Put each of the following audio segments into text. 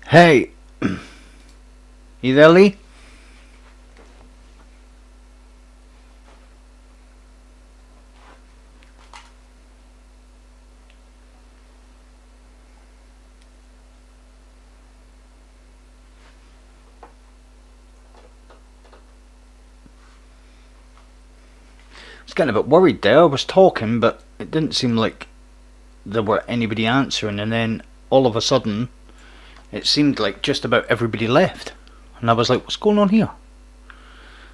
Hey, you there, Lee? I was getting a bit worried there. I was talking, but it didn't seem like there were anybody answering, and then all of a sudden, it seemed like just about everybody left, and I was like, "What's going on here?"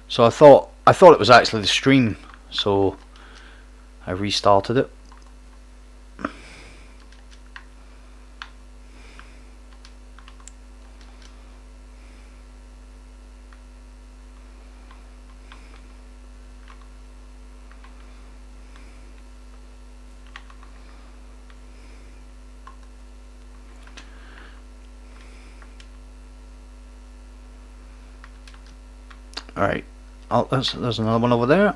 So I thought it was actually the stream, so I restarted it. All right. Oh, there's another one over there.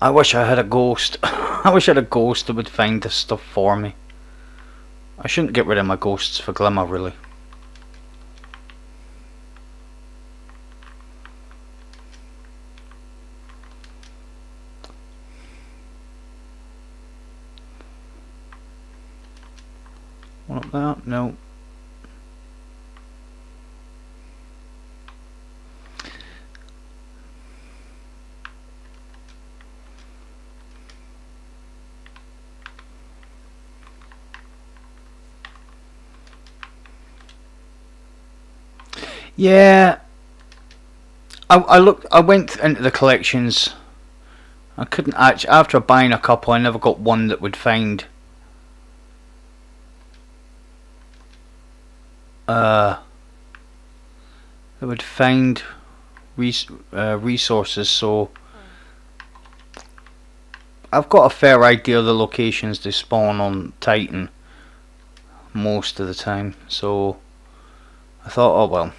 I wish I had a ghost. I wish I had a ghost that would find this stuff for me. I shouldn't get rid of my ghosts for Glimmer, really. One up there? No. Yeah, I went into the collections. I couldn't actually, after buying a couple, I never got one that would find uh that would find resources. So I've got a fair idea of the locations they spawn on Titan most of the time. So I thought, oh well.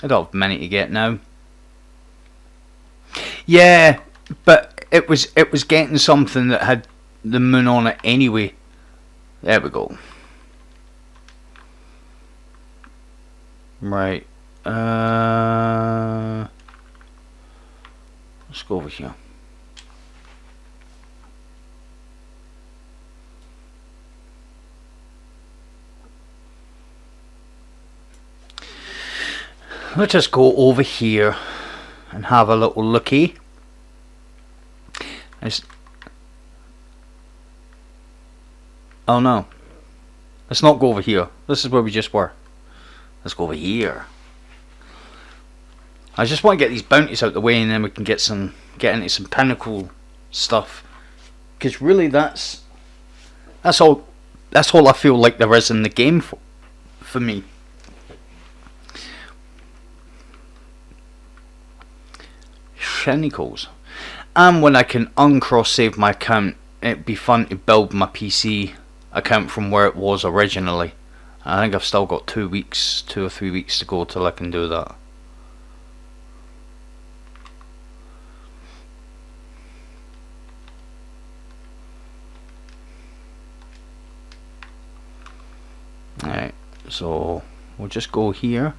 I don't have many to get now. Yeah, but it was getting something that had the moon on it anyway. There we go. Right. Let's go over here. Let's just go over here and have a little looky. Oh no. Let's not go over here. This is where we just were. Let's go over here. I just want to get these bounties out of the way, and then we can get into some pinnacle stuff. Because really, that's all. That's all I feel like there is in the game for me. Shenicles. And when I can uncross save my account, it'd be fun to build my PC account from where it was originally. I think I've still got 2 or 3 weeks to go till I can do that. Alright, so we'll just go here.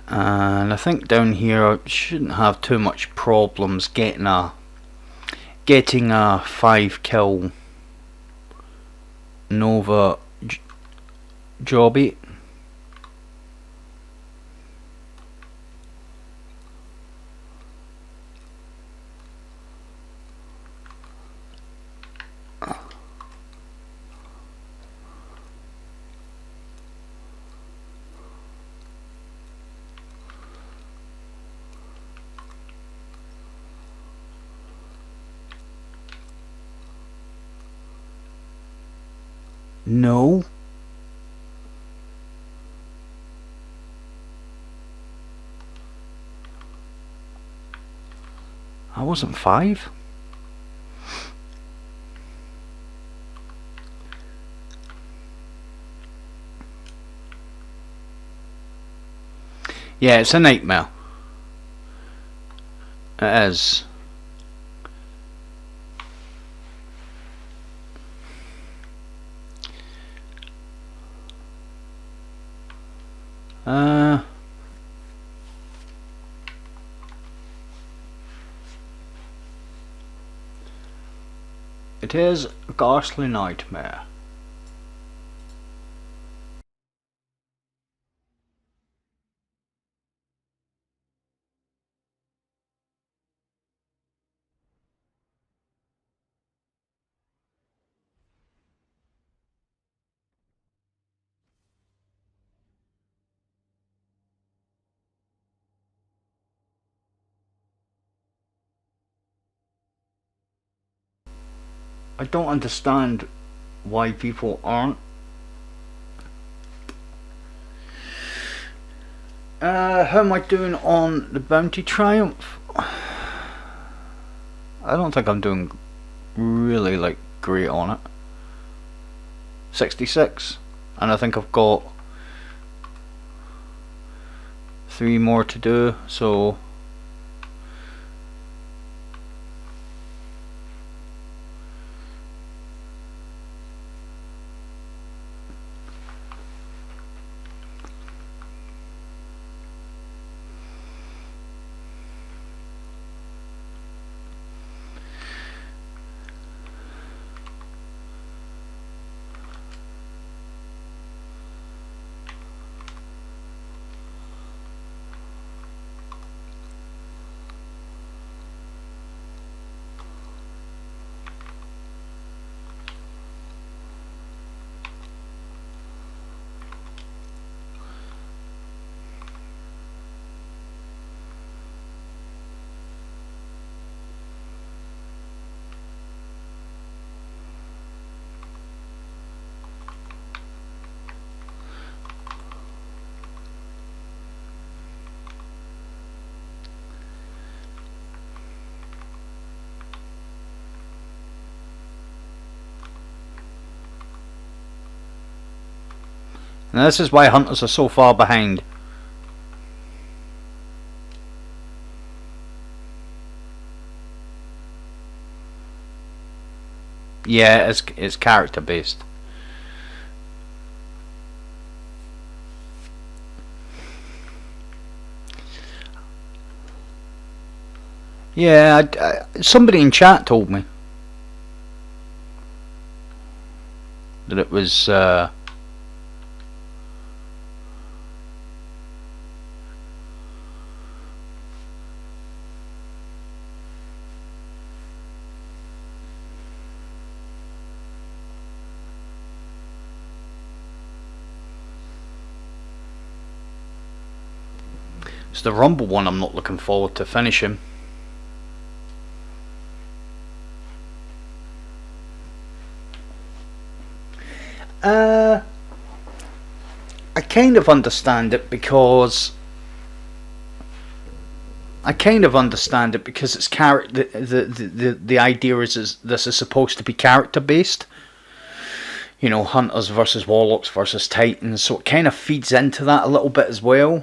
And I think down here I shouldn't have too much problems getting a 5 kill Nova jobby. No. I wasn't 5. Yeah, it's a nightmare. It is. It is a ghastly nightmare. I don't understand why people aren't. How am I doing on the Bounty Triumph? I don't think I'm doing really like great on it. 66, and I think I've got 3 more to do, so and this is why hunters are so far behind. Yeah, it's character based. Yeah, somebody in chat told me that it was. It's the Rumble one I'm not looking forward to finishing. I kind of understand it because it's character. The idea is this is supposed to be character based. You know, hunters versus warlocks versus titans, so it kind of feeds into that a little bit as well.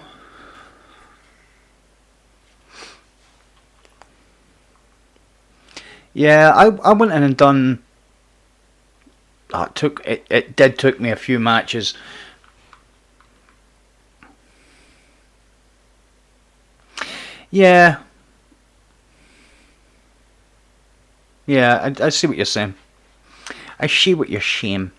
Yeah, I went in and done. It did took me a few matches. Yeah. Yeah, I see what you're saying. I see what you're saying.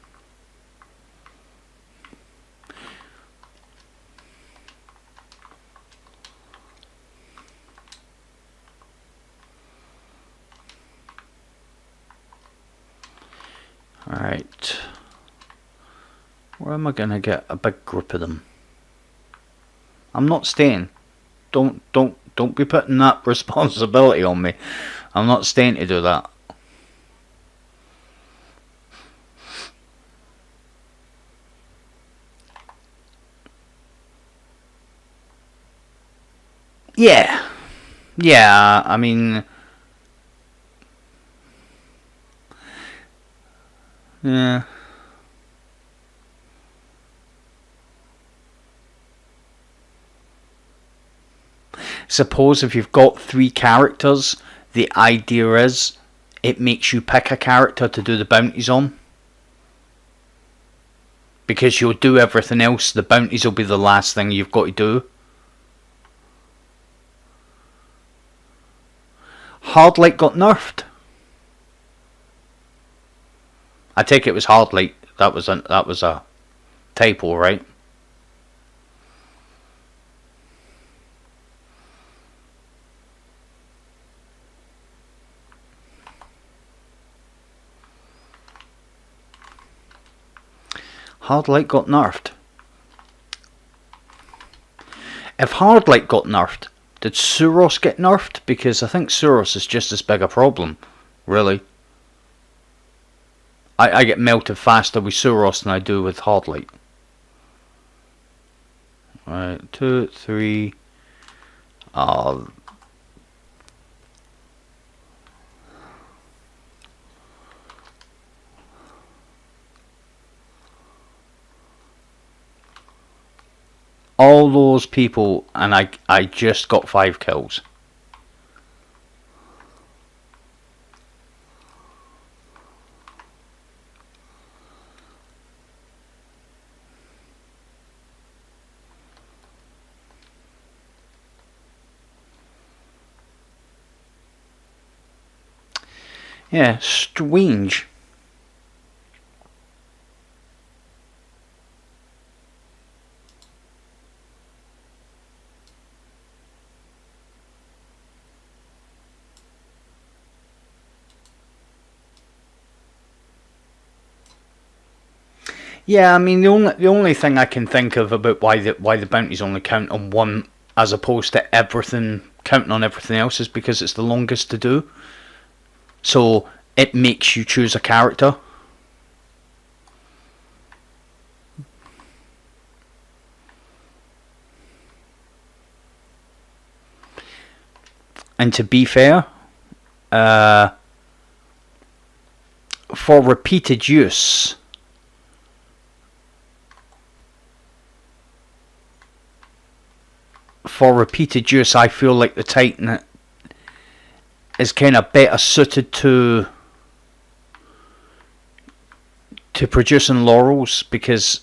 Alright. Where am I gonna get a big group of them? I'm not staying. Don't be putting that responsibility on me. I'm not staying to do that. Yeah. Yeah, I mean, yeah. suppose if you've got 3 characters, the idea is it makes you pick a character to do the bounties on. Because you'll do everything else, the bounties will be the last thing you've got to do. Hard light got nerfed. I take it was hard light. That was a typo, right? Hard light got nerfed. If hard light got nerfed, did Suros get nerfed? Because I think Suros is just as big a problem, really. I get melted faster with Suros than I do with hard light. Right, 2, 3. All those people, and I just got 5 kills. Yeah, strange. Yeah, I mean the only thing I can think of about why the bounties only count on one as opposed to everything counting on everything else is because it's the longest to do. So it makes you choose a character. And to be fair, for repeated use, I feel like the Titan is kind of better suited to producing laurels because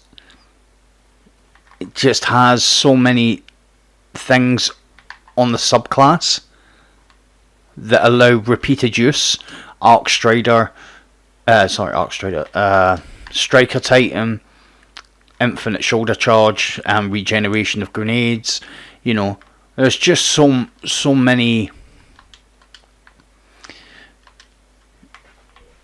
it just has so many things on the subclass that allow repeated use. Striker Titan, infinite shoulder charge, and regeneration of grenades. You know, there's just so many.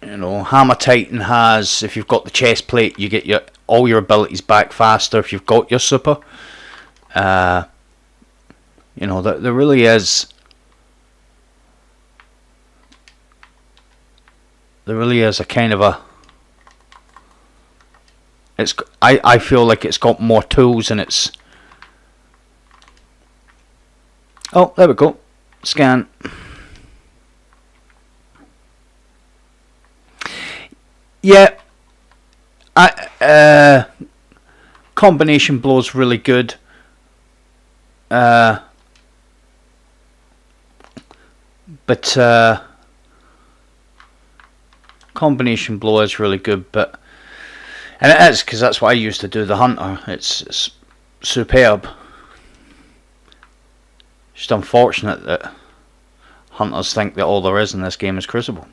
You know, Hammer Titan has, if you've got the chest plate, you get all your abilities back faster if you've got your super. You know, there really is. There really is a kind of a. I feel like it's got more tools and it's. Oh, there we go. Scan. Yeah. Combination blow's really good. But combination blow is really good, and it is because that's what I used to do. The hunter, it's superb. Just unfortunate that hunters think that all there is in this game is Crucible.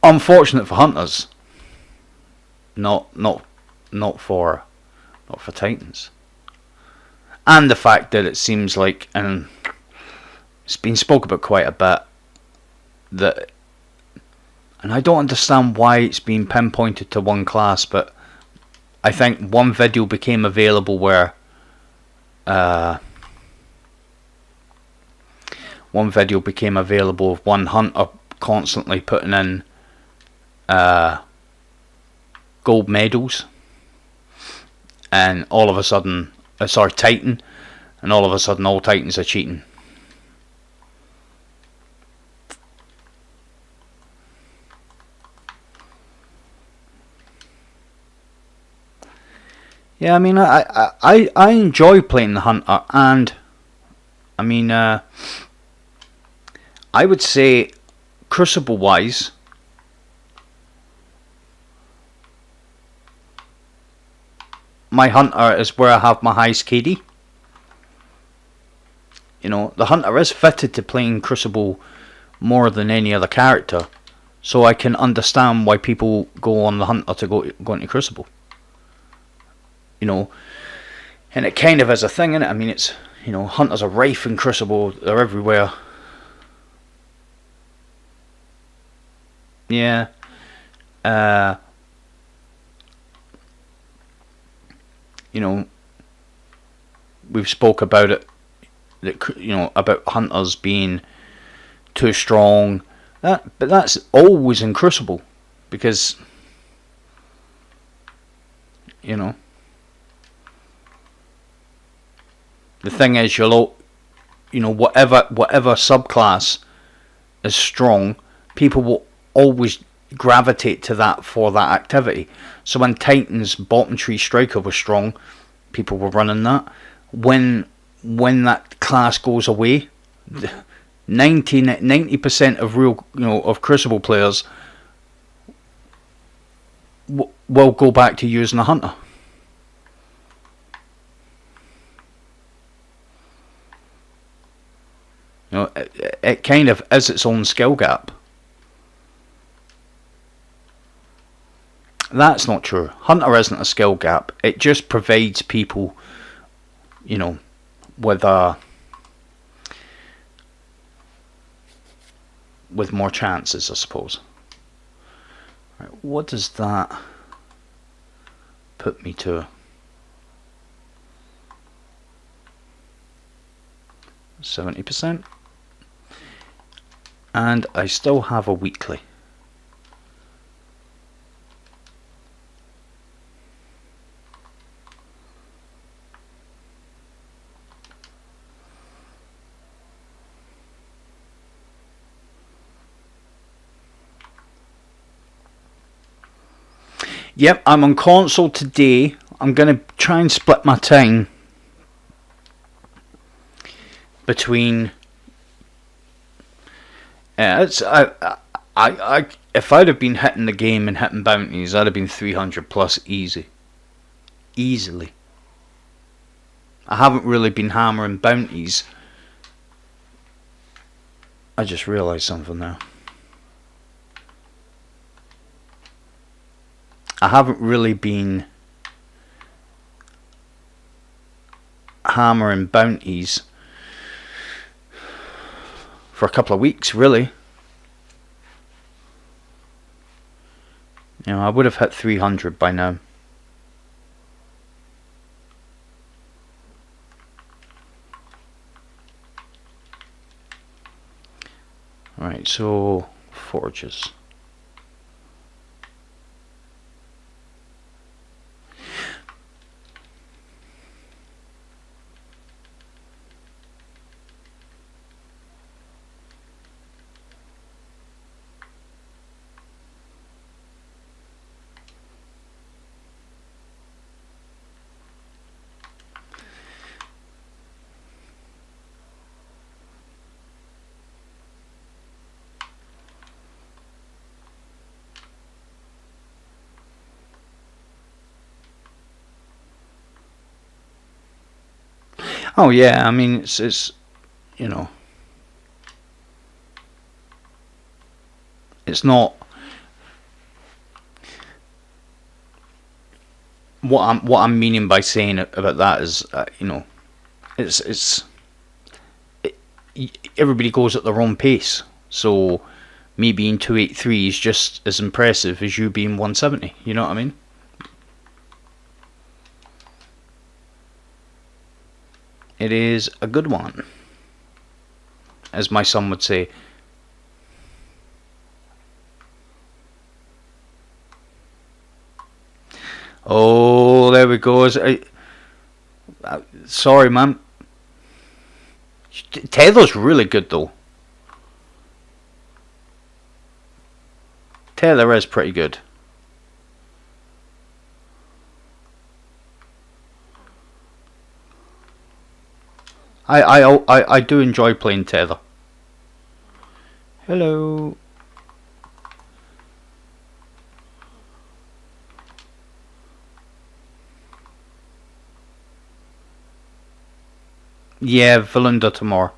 Unfortunate for hunters, not for Titans, and the fact that it seems like, and it's been spoke about quite a bit, that, and I don't understand why it's been pinpointed to one class, but I think one video became available where one hunter constantly putting in gold medals, and all of a sudden, Titan, and all of a sudden all Titans are cheating. Yeah, I mean, I enjoy playing the hunter, and I mean, I would say, Crucible wise, my hunter is where I have my highest KD. You know, the hunter is fitted to playing Crucible more than any other character, so I can understand why people go on the hunter to go into Crucible. You know, and it kind of is a thing, innit? I mean, it's, you know, hunters are rife in Crucible; they're everywhere. Yeah. Uh, you know, we've spoke about it. That, you know, about hunters being too strong. But that's always in Crucible, because, you know, the thing is, you know, whatever subclass is strong, people will always gravitate to that for that activity. So when Titan's bottom tree striker was strong, people were running that. When that class goes away, 90% of real, you know, of Crucible players will go back to using a hunter. You know, it kind of is its own skill gap. That's not true. Hunter isn't a skill gap. It just provides people, you know, with with more chances, I suppose. Right, what does that put me to? 70%. And I still have a weekly. Yep, I'm on console today. I'm going to try and split my time between. It's if I'd have been hitting the game and hitting bounties, I'd have been 300 plus easily. I haven't really been hammering bounties. I just realised something now. I haven't really been hammering bounties for a couple of weeks, really. You know, I would have hit 300 by now. Right, so forges. Oh yeah, I mean, it's you know, it's not what I'm meaning by saying about that is, you know, it's everybody goes at their own pace. So me being 283 is just as impressive as you being 170. You know what I mean? It is a good one, as my son would say. Oh, there we go. Sorry, man. Tether's really good, though. Tether is pretty good. I do enjoy playing Tether. Hello. Yeah, Valinda tomorrow.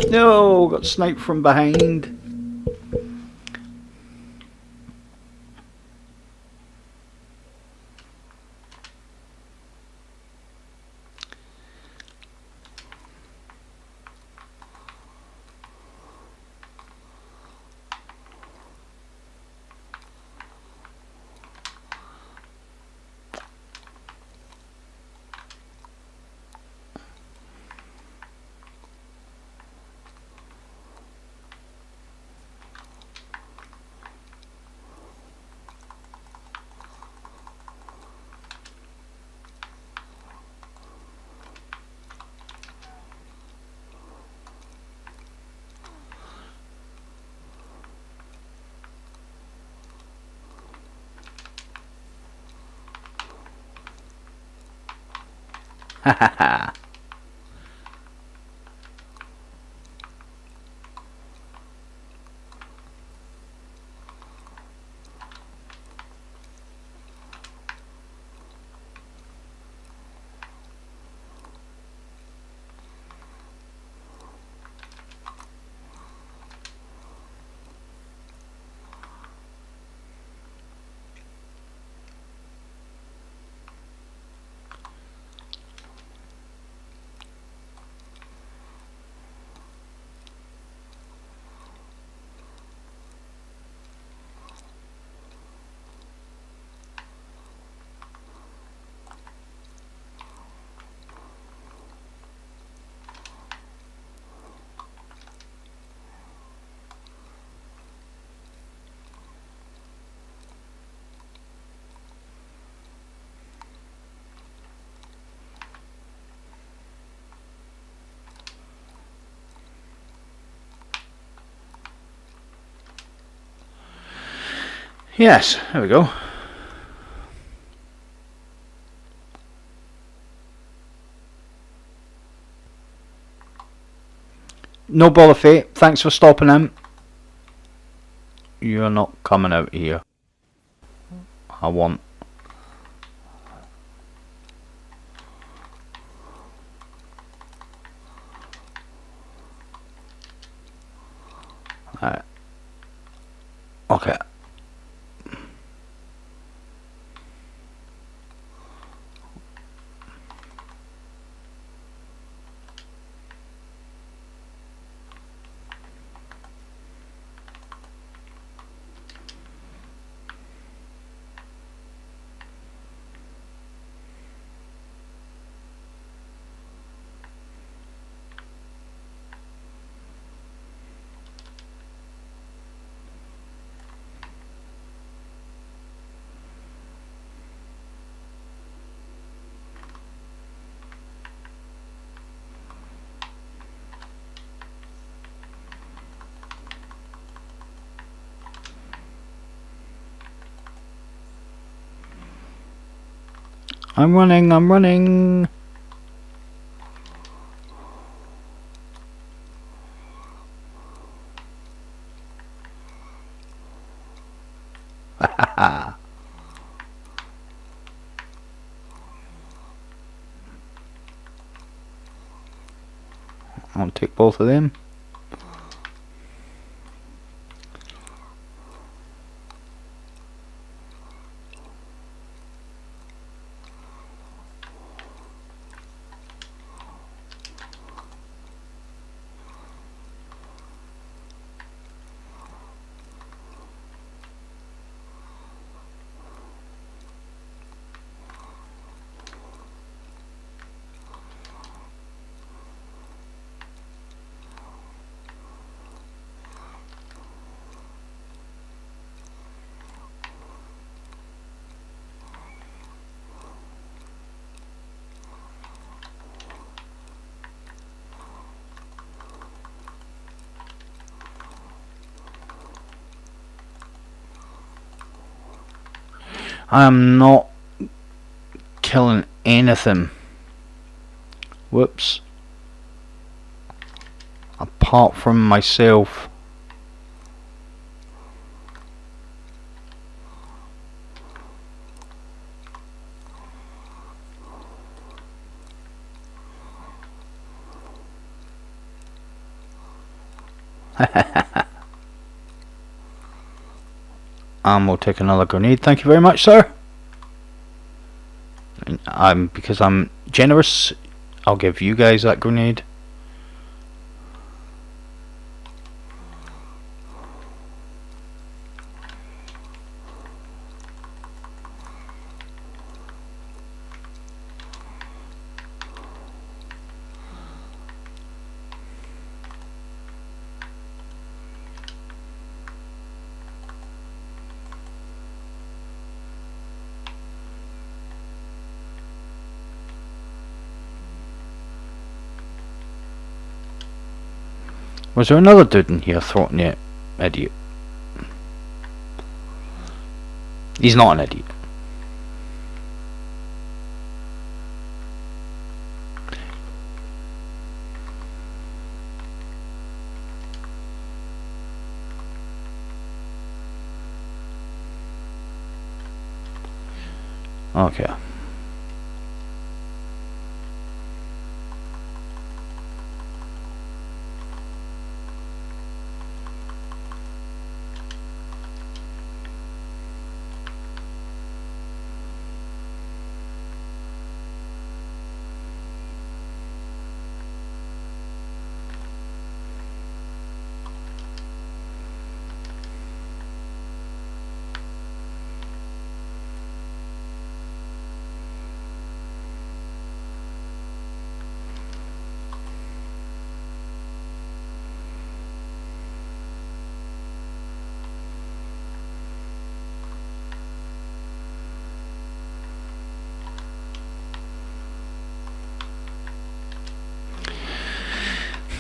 No, got sniped from behind. Ha ha ha. Yes, there we go. No bother, Fate. Thanks for stopping in. You're not coming out here. I want. Okay. I'm running, I'm running. I'll take both of them. I am not killing anything. Whoops. Apart from myself. And we'll take another grenade. Thank you very much, sir. And because I'm generous, I'll give you guys that grenade. Was there another dude in here throwing you, idiot? He's not an idiot. Okay.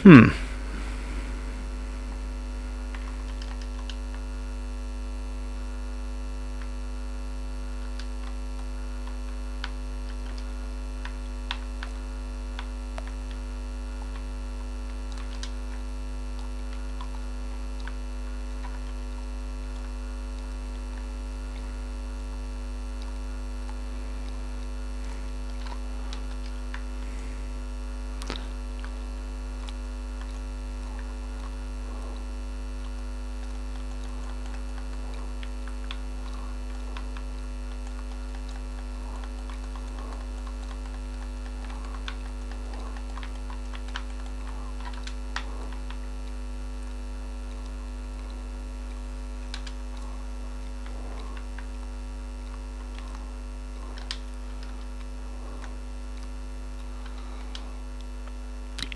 Hmm.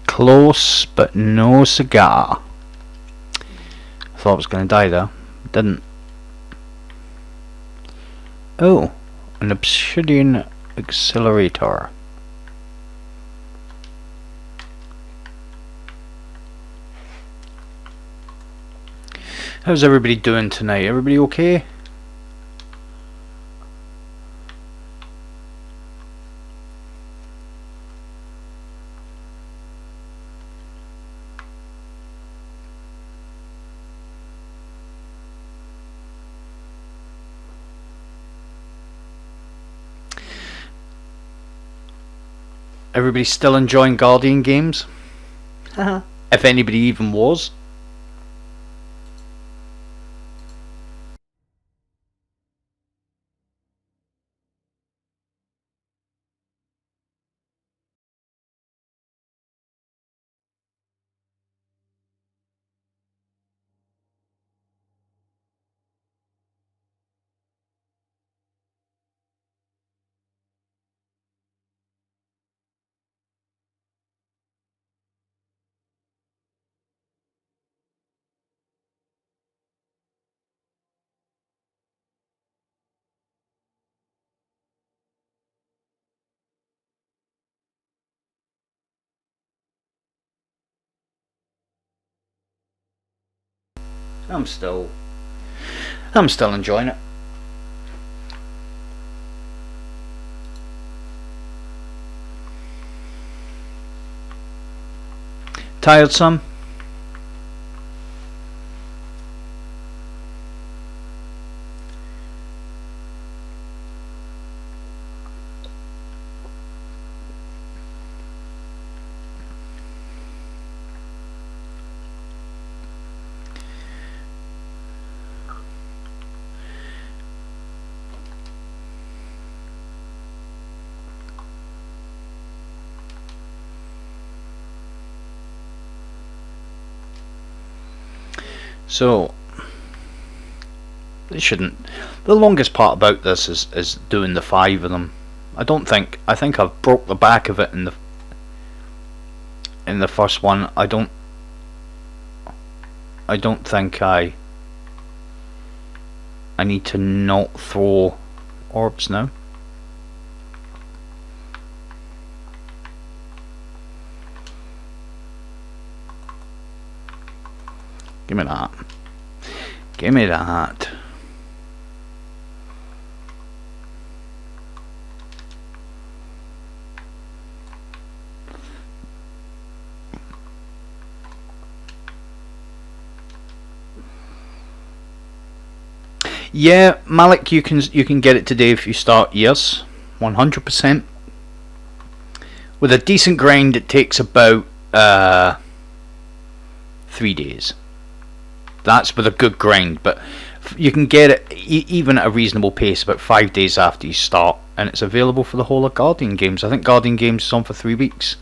Close, but no cigar. I thought I was going to die there. Didn't. Oh, an obsidian accelerator. How's everybody doing tonight? Everybody okay? Everybody still enjoying Guardian games? If anybody even was. I'm still enjoying it. Tired, son? So, they shouldn't. The longest part about this is doing the 5 of them. I think I've broke the back of it in the first one. I don't think I need to not throw orbs now. Give me that. Give me that. Yeah, Malik, you can get it today if you start. Yes, 100%. With a decent grind, it takes about 3 days. That's with a good grind, but you can get it even at a reasonable pace about 5 days after you start, and it's available for the whole of Guardian Games. I think Guardian Games is on for 3 weeks.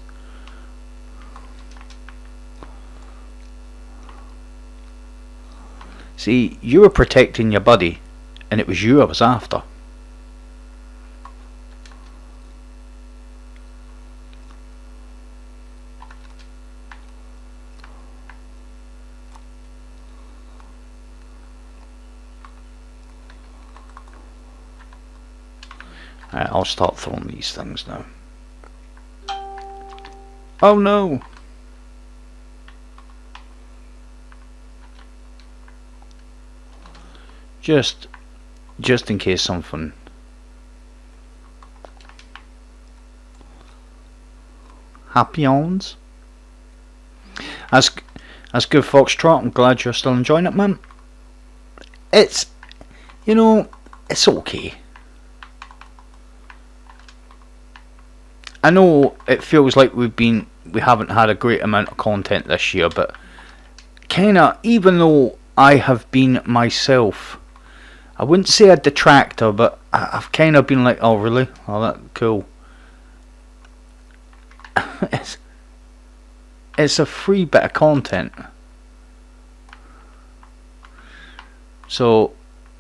See, you were protecting your buddy, and it was you I was after. Alright, I'll start throwing these things now. Oh no! Just in case something. Happy ons. That's good, Foxtrot. I'm glad you're still enjoying it, man. It's, it's okay. I know it feels like we haven't had a great amount of content this year, but kinda, even though I have been myself, I wouldn't say a detractor, but I've kind of been like, oh really? Oh, that's cool. It's a free bit of content, so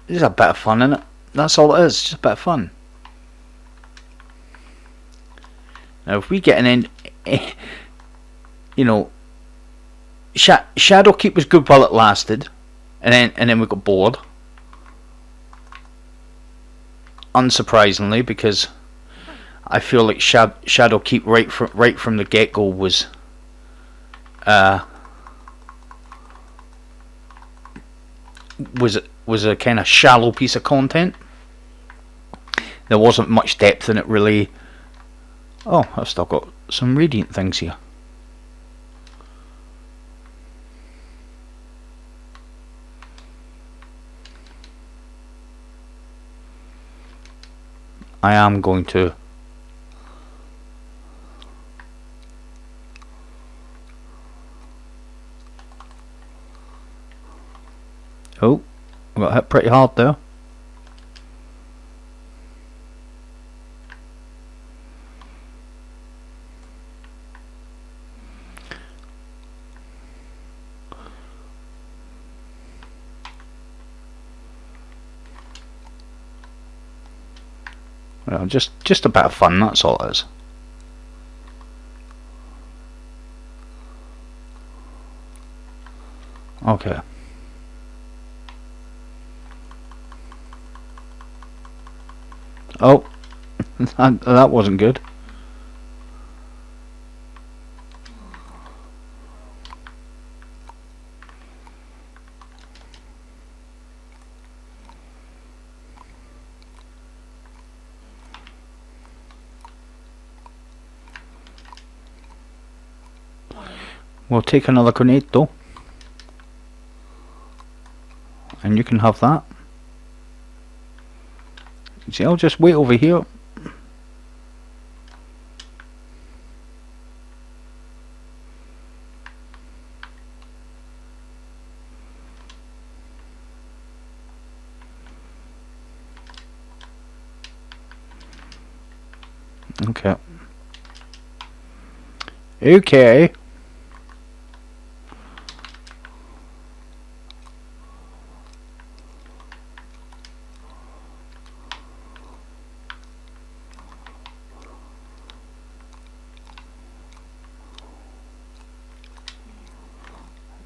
it's a bit of fun, innit? That's all it is, just a bit of fun. Now, if we get an end, Shadowkeep was good while it lasted, and then we got bored. Unsurprisingly, because I feel like Shadowkeep right from the get go was a kind of shallow piece of content. There wasn't much depth in it, really. Oh, I've still got some radiant things here. I am going to Oh, I got hit pretty hard there. Well, just a bit of fun, that's all it is. Okay. Oh, that wasn't good. We'll take another grenade though. And you can have that. See, I'll just wait over here. Okay. Okay.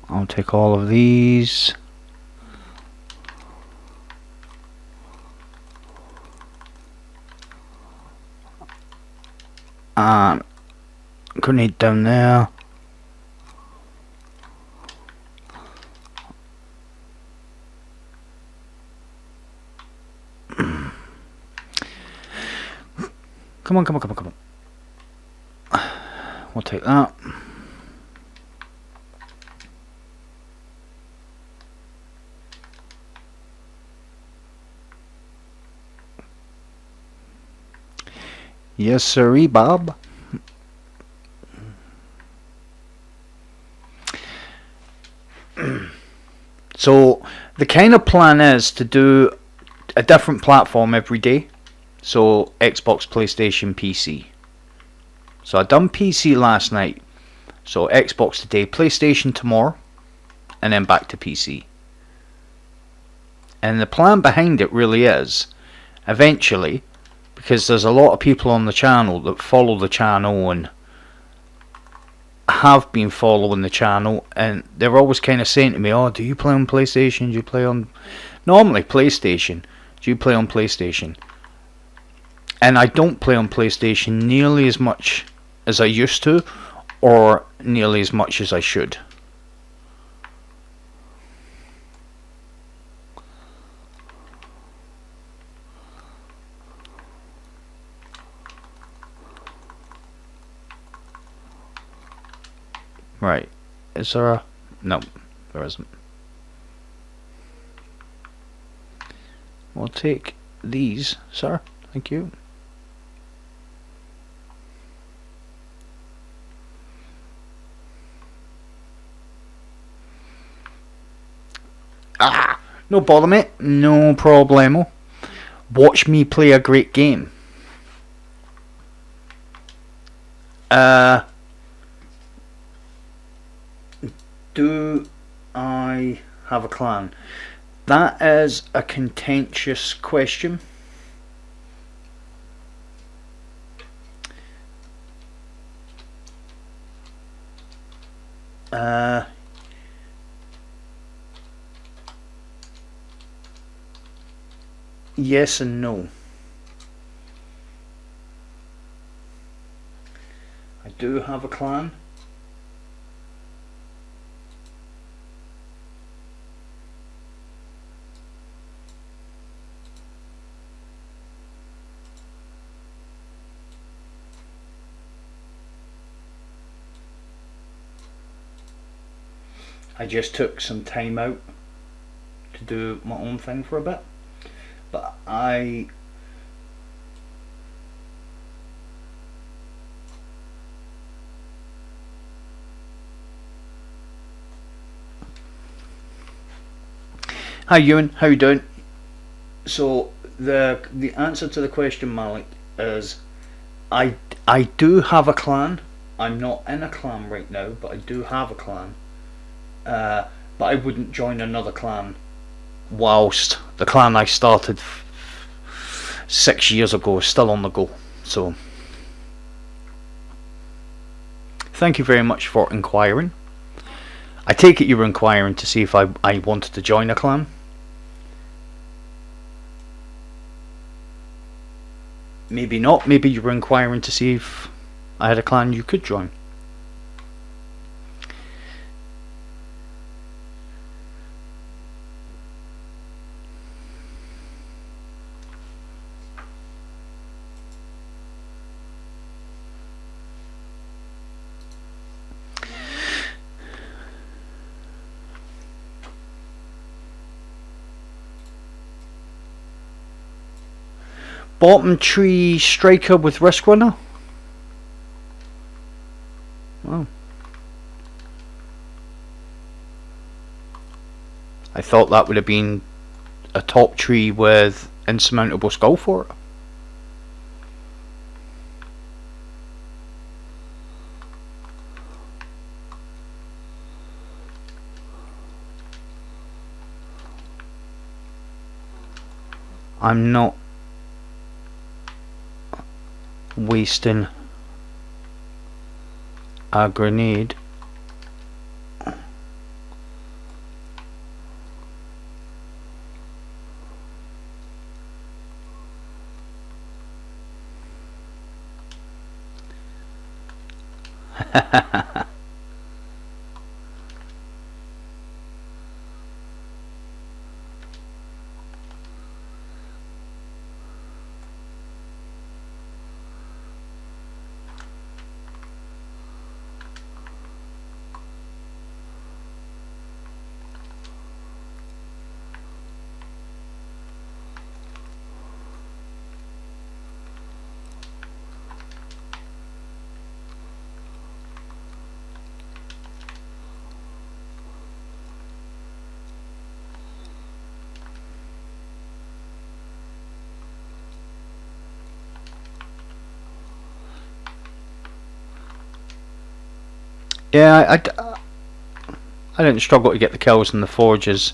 I'll take all of these. And grenade down there. Come on, come on, come on, come on. We'll take that. Yes, sirree, Bob. So the kind of plan is to do a different platform every day. So Xbox, PlayStation, PC. So I done PC last night. So Xbox today, PlayStation tomorrow, and then back to PC. And the plan behind it really is, eventually, because there's a lot of people on the channel that follow the channel and have been following the channel, and they're always kind of saying to me, oh, do you play on PlayStation? Do you play on... Normally PlayStation. Do you play on PlayStation? And I don't play on PlayStation nearly as much as I used to, or nearly as much as I should. Right, is there a... No, there isn't. We'll take these, sir. Thank you. Ah, no bother, mate. No problemo. Watch me play a great game. Do I have a clan? That is a contentious question. Yes and no. I do have a clan. I just took some time out to do my own thing for a bit, but I Hi Ewan, how you doing? So the answer to the question, Malik, is I I do have a clan. I'm not in a clan right now, but I do have a clan. Uh, but I wouldn't join another clan whilst the clan I started 6 years ago is still on the go. So thank you very much for inquiring. I take it you were inquiring to see if I wanted to join a clan. Maybe not. Maybe you were inquiring to see if I had a clan you could join. Bottom tree striker with risk runner? Wow. I thought that would have been a top tree with insurmountable skull for it. I'm not wasting a grenade. Yeah, I didn't struggle to get the kills in the forges.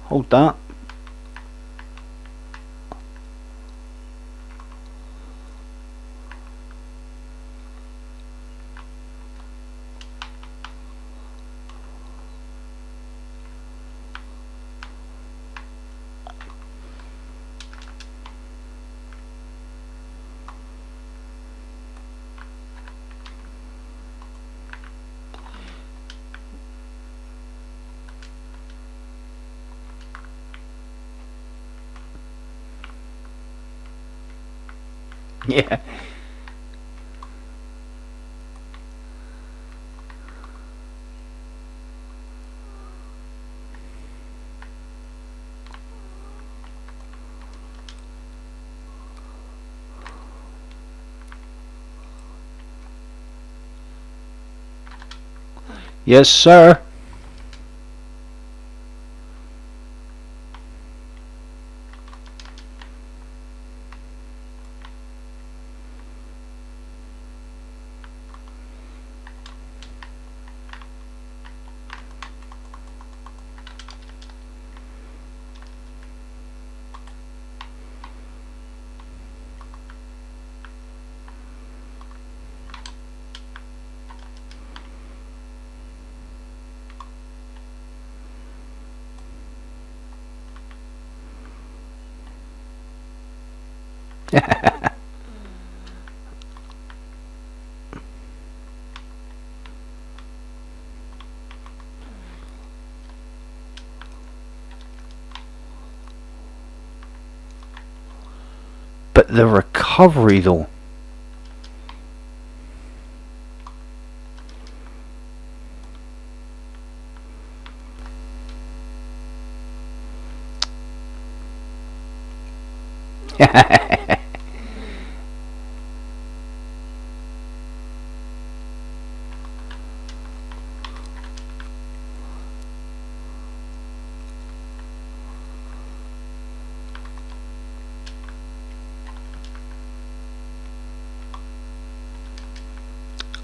Hold that. Yeah. Yes, sir. But the recovery, though.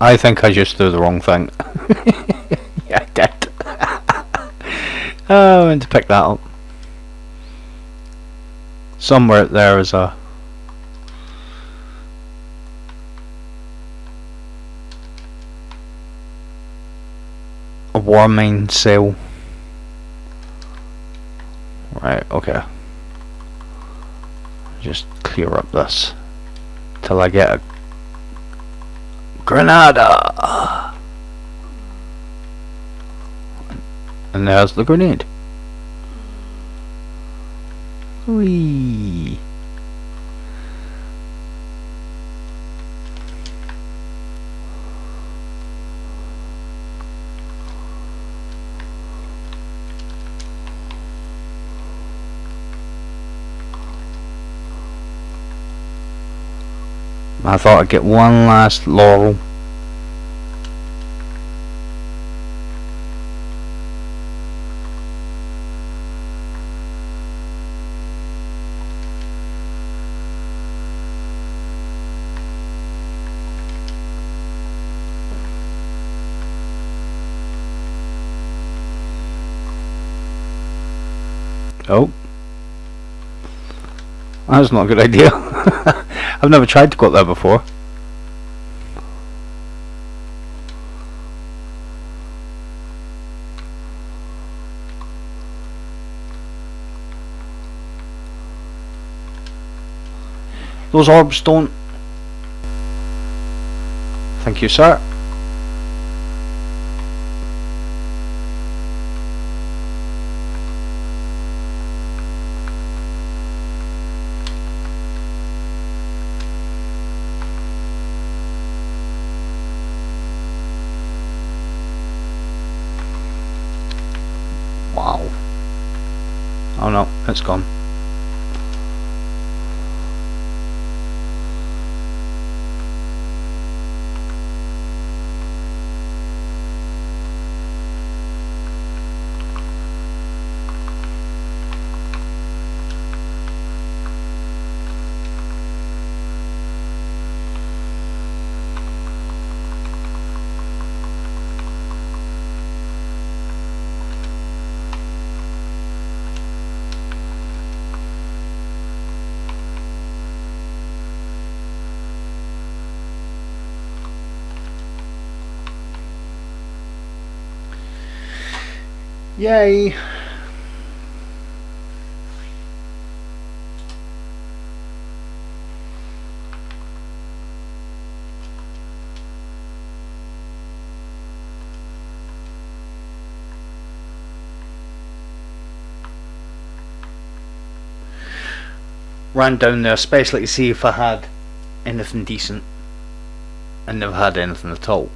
I think I just threw the wrong thing. Yeah, I did. Oh, I meant to pick that up. Somewhere there is a warming cell. Right, okay. Just clear up this till I get a Grenada. And there's the grenade. Whee. I thought I'd get one last laurel. Oh. That's not a good idea. I've never tried to go up there before. Those orbs don't... Thank you, sir. Wow. Oh no, it's gone. Yay! Ran down there especially to see if I had anything decent, and never had anything at all.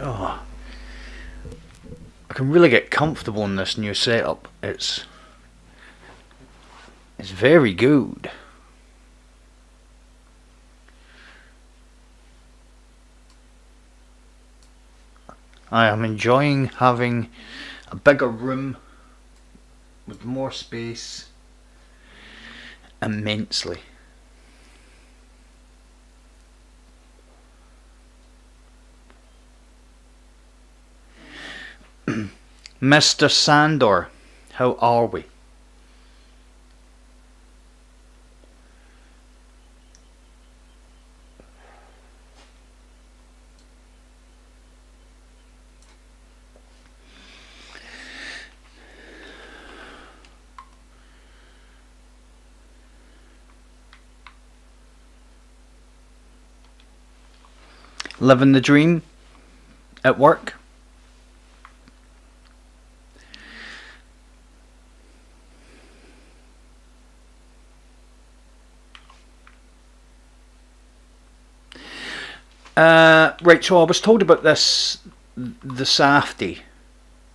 Oh, I can really get comfortable in this new setup. It's very good. I am enjoying having a bigger room with more space immensely. Mr. Sandor, how are we? Living the dream at work? Right, so I was told about this after.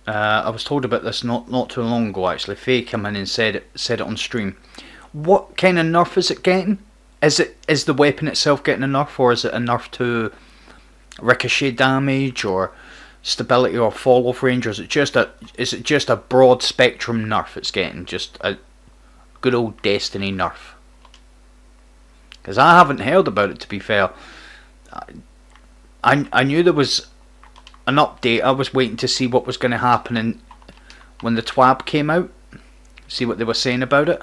I was told about this not too long ago actually. Faye came in and said it on stream. What kind of nerf is it getting? Is the weapon itself getting a nerf, or is it a nerf to ricochet damage or stability or fall off range, or is it just a broad spectrum nerf it's getting? Just a good old Destiny nerf? Because I haven't heard about it, to be fair. I knew there was an update. I was waiting to see what was going to happen when the TWAB came out, see what they were saying about it.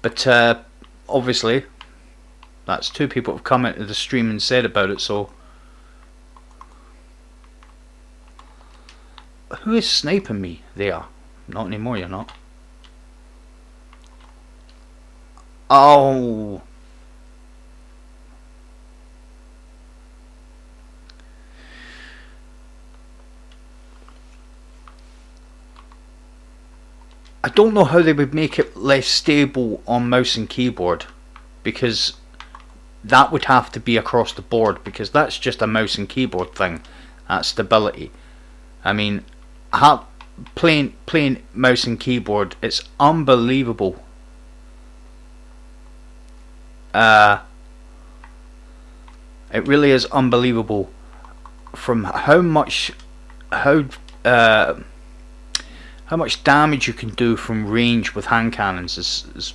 But obviously, that's two people have come into the stream and said about it. So, who is sniping me? They are. Not anymore. You're not. Oh. I don't know how they would make it less stable on mouse and keyboard, because that would have to be across the board, because that's just a mouse and keyboard thing. That's stability. I mean, playing mouse and keyboard, it's unbelievable. It really is unbelievable from how much damage you can do from range with hand cannons.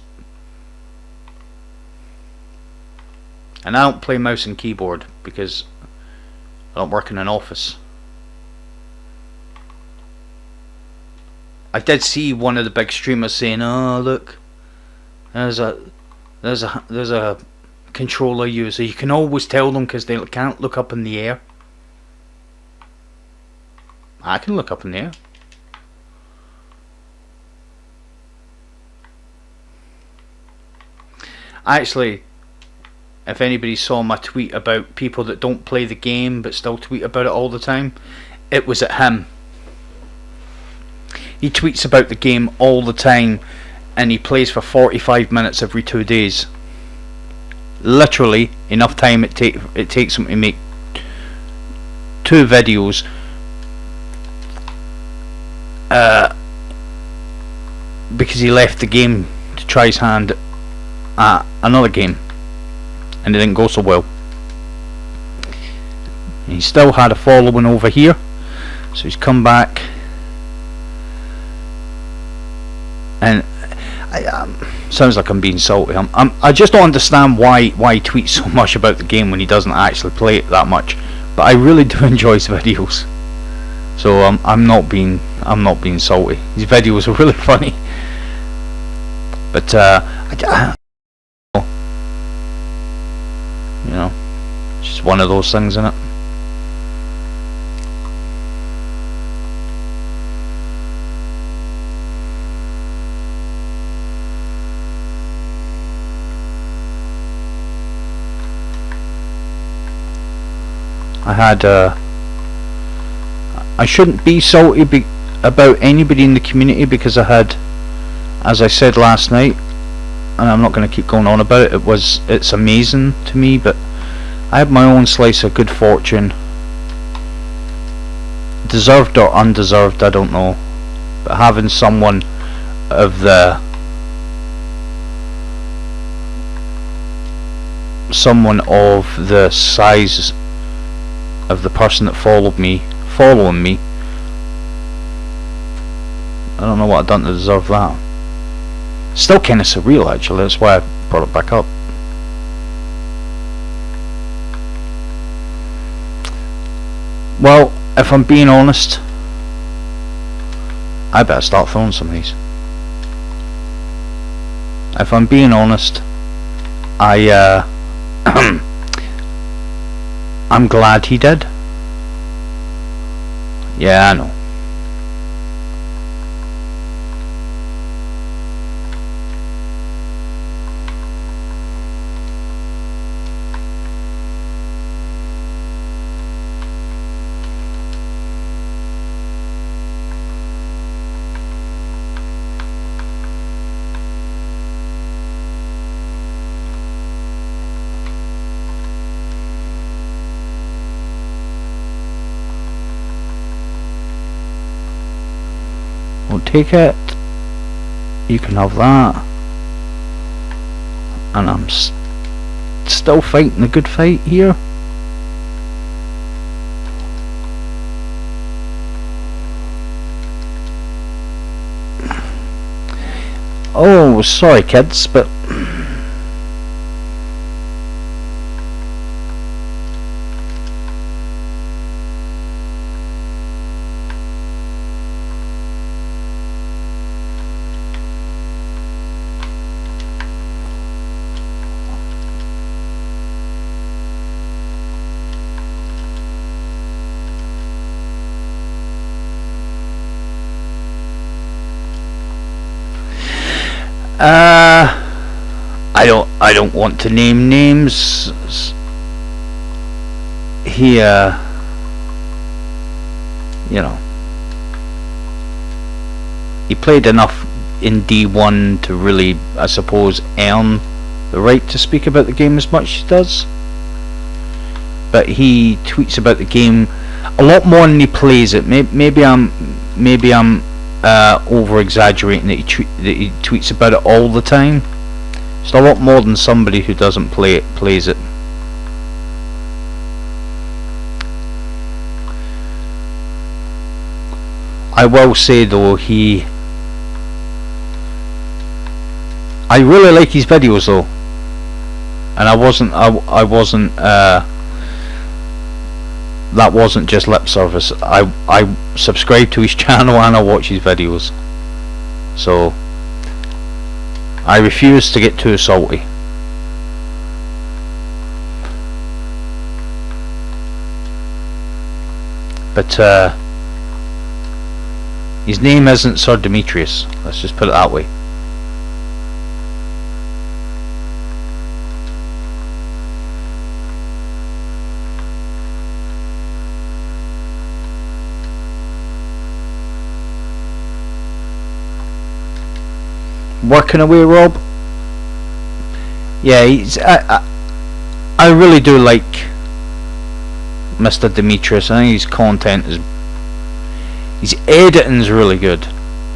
And I don't play mouse and keyboard because I don't work in an office. I did see one of the big streamers saying, "Oh look, there's a controller user. You can always tell them because they can't look up in the air." I can look up in the air. Actually, if anybody saw my tweet about people that don't play the game but still tweet about it all the time, it was at him. He tweets about the game all the time and he plays for 45 minutes every 2 days. Literally enough time it takes him to make 2 videos because he left the game to try his hand at another game and it didn't go so well. He still had a following over here, so he's come back, and sounds like I'm being salty. I just don't understand why he tweets so much about the game when he doesn't actually play it that much. But I really do enjoy his videos, so I'm not being salty. His videos are really funny, but you know, it's just one of those things, isn't it? I shouldn't be salty about anybody in the community, because I had, as I said last night, and I'm not going to keep going on about it, it's amazing to me, but I had my own slice of good fortune, deserved or undeserved, I don't know, but having someone of the size of the person that following me, I don't know what I've done to deserve that. Still kind of surreal, actually. That's why I brought it back up. Well, if I'm being honest, I better start throwing some of these. If I'm being honest, I'm glad he did. Yeah, I know. take it. You can have that. And I'm still fighting a good fight here. Oh, sorry kids, but I don't want to name names. He you know, he played enough in D1 to really, I suppose, earn the right to speak about the game as much as he does. But he tweets about the game a lot more than he plays it. Maybe I'm over exaggerating that he tweets about it all the time. It's a lot more than somebody who doesn't play it plays it. I will say though, I really like his videos though, and I wasn't that wasn't just lip service. I subscribe to his channel and I watch his videos, so I refuse to get too salty. But his name isn't Sir Demetrius, let's just put it that way. Working away, Rob. Yeah, I really do like Mr. Demetrius. I think his content is, his editing's really good.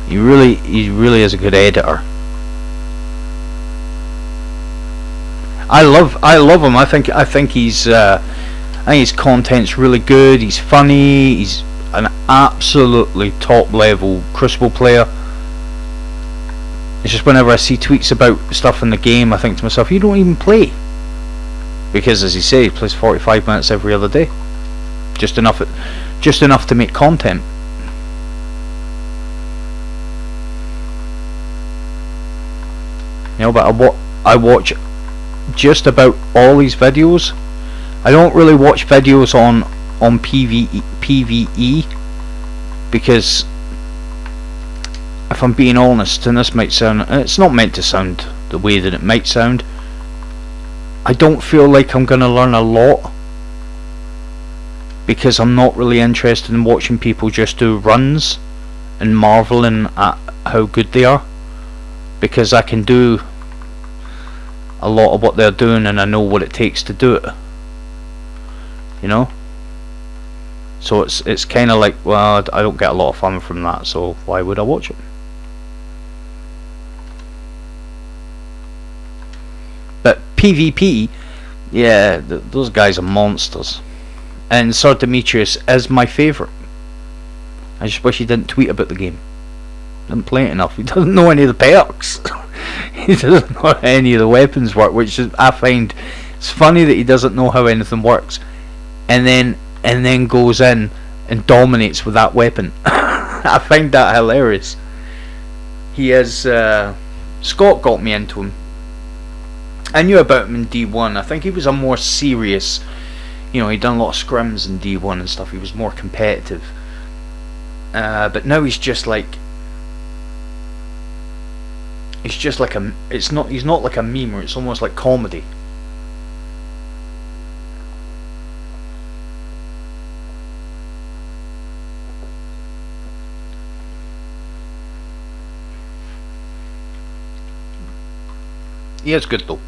He really is a good editor. I love him. I think he's I think his content's really good. He's funny. He's an absolutely top level Crucible player. It's just whenever I see tweets about stuff in the game, I think to myself, you don't even play. Because as he says, he plays 45 minutes every other day. Just enough to make content. You know, but I watch just about all these videos. I don't really watch videos on PvE because, if I'm being honest, and this might sound, it's not meant to sound the way that it might sound, I don't feel like I'm going to learn a lot, because I'm not really interested in watching people just do runs and marveling at how good they are, because I can do a lot of what they're doing and I know what it takes to do it, you know. So it's kind of like, well, I don't get a lot of fun from that, so why would I watch it? But PvP, yeah, those guys are monsters. And Sir Demetrius is my favourite. I just wish he didn't tweet about the game. He didn't play it enough. He doesn't know any of the perks. He doesn't know how any of the weapons work, which is, I find it's funny that he doesn't know how anything works, and then goes in and dominates with that weapon. I find that hilarious. He is Scott got me into him. I knew about him in D1. I think he was a more serious, you know, he'd done a lot of scrims in D1 and stuff. He was more competitive. But now he's just like, he's not like a meme, it's almost like comedy. Yeah, it's good though.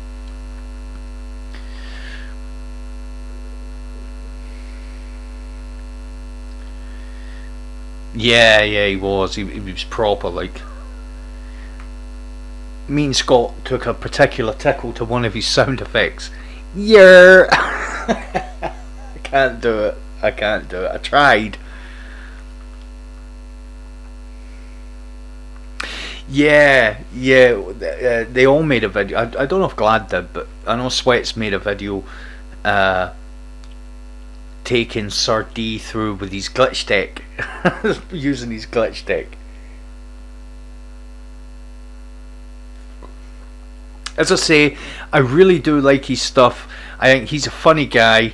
Yeah, he was. He was proper, like. Me and Scott took a particular tickle to one of his sound effects. Yeah. I can't do it. I tried. Yeah. They all made a video. I don't know if Glad did, but I know Sweats made a video taking Sir D through with his glitch deck. Using his glitch deck. As I say, I really do like his stuff. I think he's a funny guy.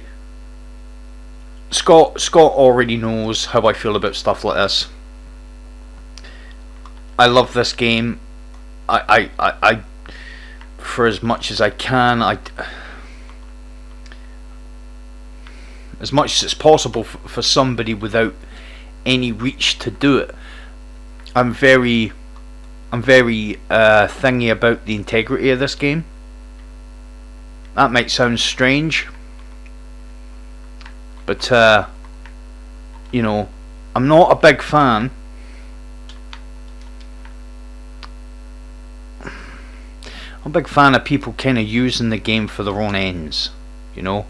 Scott already knows how I feel about stuff like this. I love this game. I for as much as I can, as much as it's possible for somebody without any reach to do it. I'm very thingy about the integrity of this game. That might sound strange, but you know, I'm not a big fan. I'm a big fan of people kind of using the game for their own ends, you know.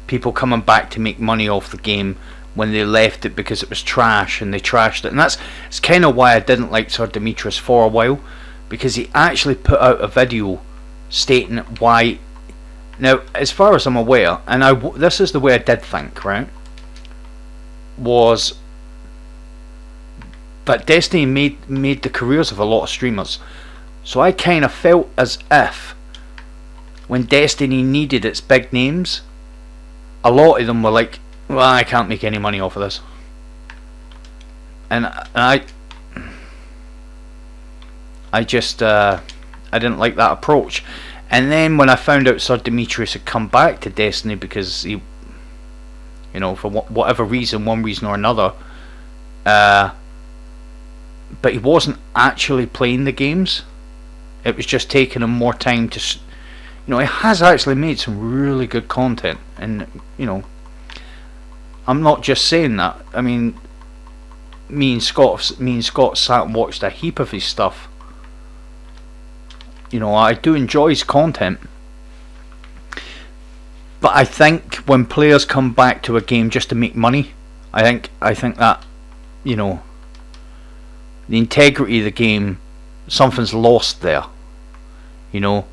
People coming back to make money off the game when they left it because it was trash and they trashed it. And it's kind of why I didn't like Sir Demetrius for a while, because he actually put out a video stating why. Now, as far as I'm aware, and this is the way I did think, right, was that Destiny made the careers of a lot of streamers. So I kind of felt as if when Destiny needed its big names, a lot of them were like, well, I can't make any money off of this. And I just I didn't like that approach. And then when I found out Sir Demetrius had come back to Destiny because he, you know, for whatever reason, one reason or another, but he wasn't actually playing the games. It was just taking him more time to, you know, he has actually made some really good content, and you know, I'm not just saying that. I mean, me and Scott sat and watched a heap of his stuff. You know, I do enjoy his content, but I think when players come back to a game just to make money, I think that, you know, the integrity of the game, something's lost there. You know,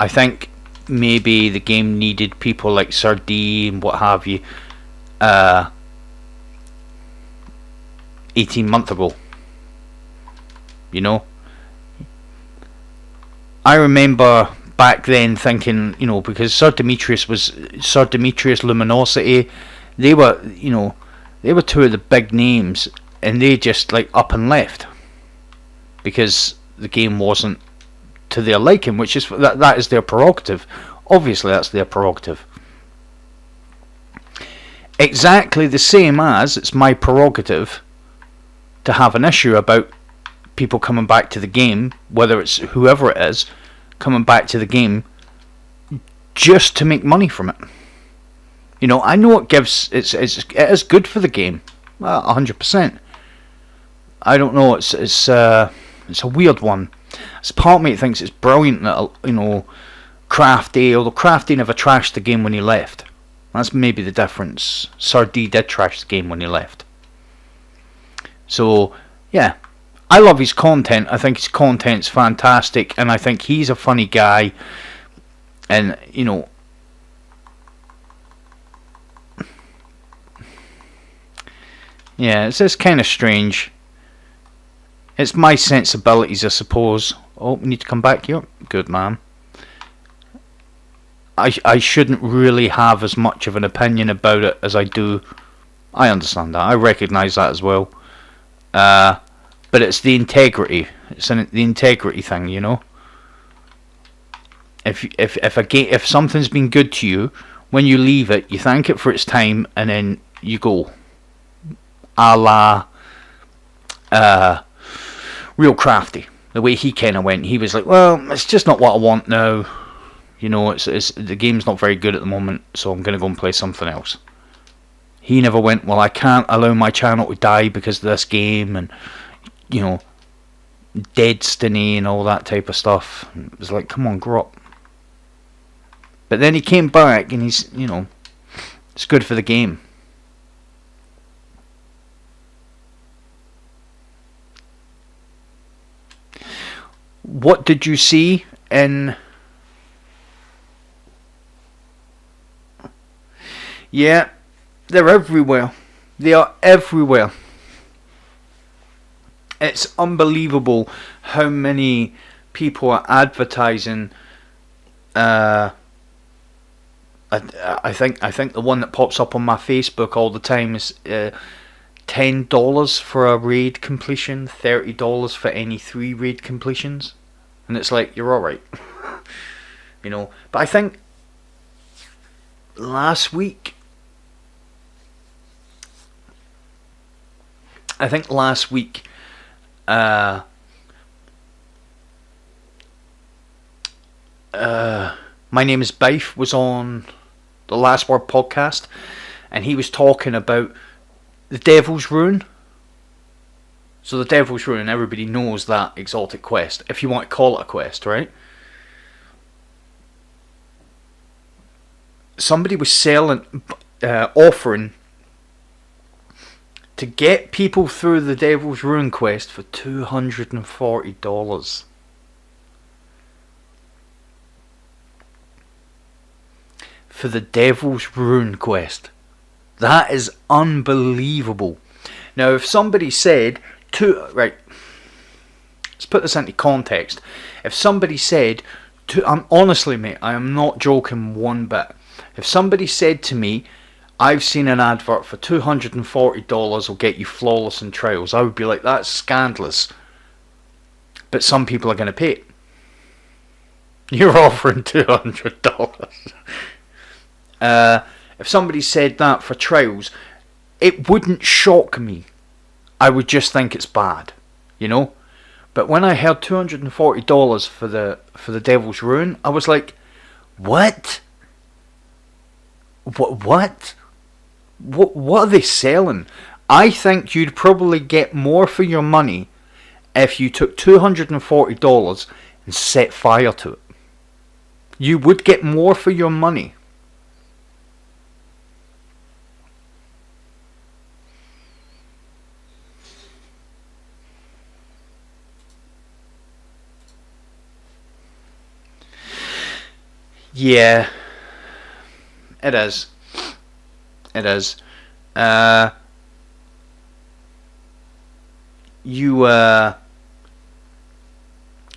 I think maybe the game needed people like Sir D and what have you 18 months ago. You know, I remember back then thinking, you know, because Sir Demetrius, Luminosity, they were, you know, they were two of the big names, and they just like up and left because the game wasn't to their liking, which is that is their prerogative. Obviously, that's their prerogative. Exactly the same as it's my prerogative to have an issue about people coming back to the game, whether it's whoever it is, coming back to the game just to make money from it. You know, I know it is good for the game, 100%. I don't know, it's a weird one. As part of me thinks it's brilliant that, you know, Crafty, although Crafty never trashed the game when he left. That's maybe the difference. Sir D did trash the game when he left. So, yeah, I love his content. I think his content's fantastic, and I think he's a funny guy. And, you know, yeah, it's just kind of strange. It's my sensibilities, I suppose. Oh, we need to come back here. Good, man. I shouldn't really have as much of an opinion about it as I do. I understand that. I recognise that as well. But it's the integrity. It's the integrity thing, you know. If something's been good to you, when you leave it, you thank it for its time, and then you go. A la Real Crafty. The way he kind of went, he was like, well, it's just not what I want now. You know, it's the game's not very good at the moment, so I'm going to go and play something else. he never went, well, I can't allow my channel to die because of this game, and Deadstiny and all that type of stuff. It was like, come on, grow up. But then he came back, and he's, it's good for the game. What did you see in... Yeah, they're everywhere. They are everywhere. It's unbelievable how many people are advertising. I think the one that pops up on my Facebook all the time is $10 for a raid completion, $30 for any 3 raid completions, and it's like, you're all right, But I think last week, My Name is Bife was on the Last Word podcast, and he was talking about the Devil's Rune. So the Devil's Rune, everybody knows that exotic quest, if you want to call it a quest, right? Somebody was offering to get people through the Devil's Rune quest for $240. For the Devil's Rune quest. That is unbelievable. Now, if somebody said right, let's put this into context. If somebody said I'm honestly, mate, I am not joking one bit. If somebody said to me, I've seen an advert for $240 will get you flawless in trials, I would be like, that's scandalous. But some people are going to pay it. You're offering $200. If somebody said that for trials, it wouldn't shock me. I would just think it's bad, But when I heard $240 for the Devil's Rune, I was like, what? What are they selling? I think you'd probably get more for your money if you took $240 and set fire to it. You would get more for your money. Yeah, it is. It is.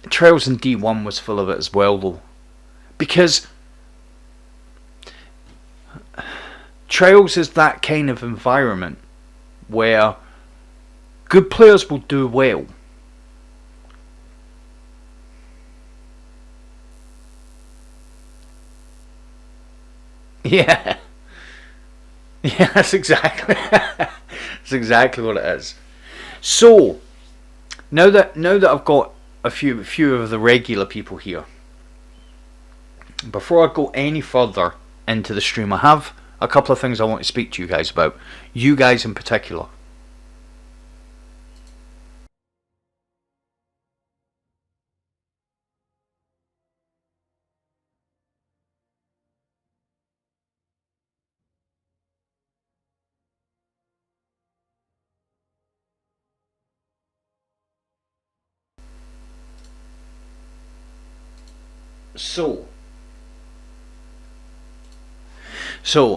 Trails in D1 was full of it as well, though, because Trails is that kind of environment where good players will do well. Yeah. Yeah, that's exactly what it is. So now that I've got a few of the regular people here, before I go any further into the stream, I have a couple of things I want to speak to you guys about. You guys in particular. So,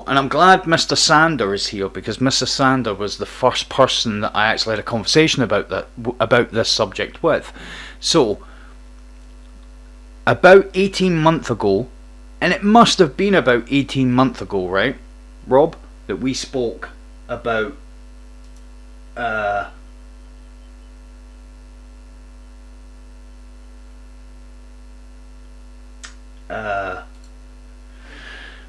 and I'm glad Mr. Sander is here, because Mr. Sander was the first person that I actually had a conversation about this subject with. So, about 18 months ago, and it must have been about 18 months ago, right, Rob, that we spoke about